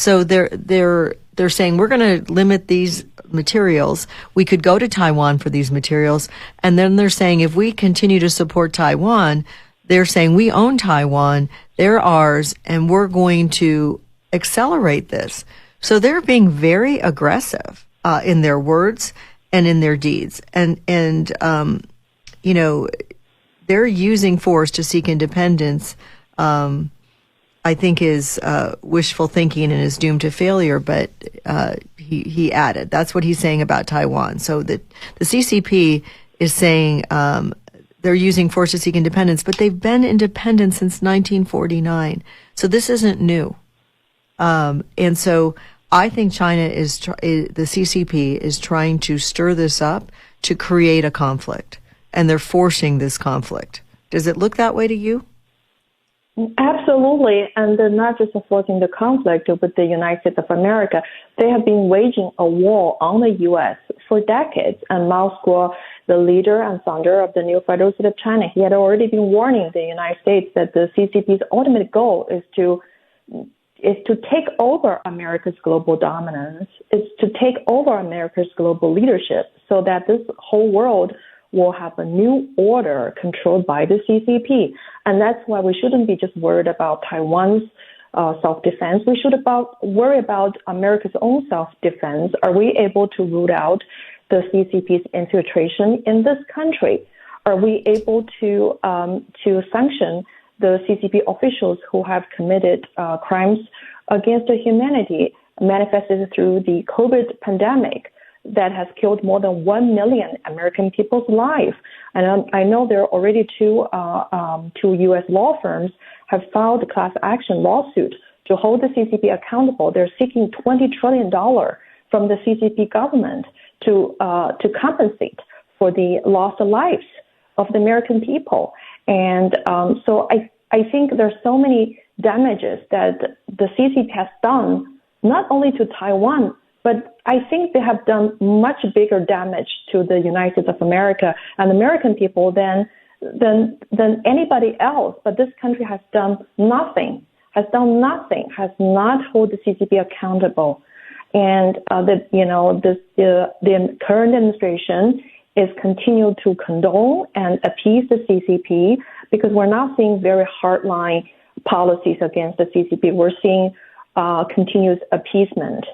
So they're saying we're going to limit these materials. We could go to Taiwan for these materials. And then they're saying if we continue to support Taiwan, they're saying we own Taiwan, they're ours, and we're going to accelerate this. So they're being very aggressive in their words and in their deeds. And you know, they're using force to seek independence, I think is wishful thinking and is doomed to failure, but he added. That's what he's saying about Taiwan. So the CCP is saying they're using force to seek independence, but they've been independent since 1949. So this isn't new. And so I think China the CCP is trying to stir this up to create a conflict, and they're forcing this conflict. Does it look that way to you? Absolutely, and they're not just forcing the conflict with the United States of America. They have been waging a war on the U.S. for decades, and Mao Zedong, the leader and founder of the new Federal State of China, he had already been warning the United States that the CCP's ultimate goal is to take over America's global dominance, is to take over America's global leadership, so that this whole world will have a new order controlled by the CCP. And that's why we shouldn't be just worried about Taiwan's self-defense. We should worry about America's own self-defense. Are we able to root out the CCP's infiltration in this country? Are we able to sanction the CCP officials who have committed crimes against humanity manifested through the COVID pandemic that has killed more than 1 million American people's lives? And I know there are already two U.S. law firms have filed a class action lawsuit to hold the CCP accountable. They're seeking $20 trillion from the CCP government to compensate for the lost lives of the American people. And so I think there's so many damages that the CCP has done, not only to Taiwan, but I think they have done much bigger damage to the United States of America and American people than anybody else. But this country has done nothing, has not held the CCP accountable. And the current administration is continuing to condone and appease the CCP, because we're not seeing very hardline policies against the CCP. We're seeing continuous appeasement.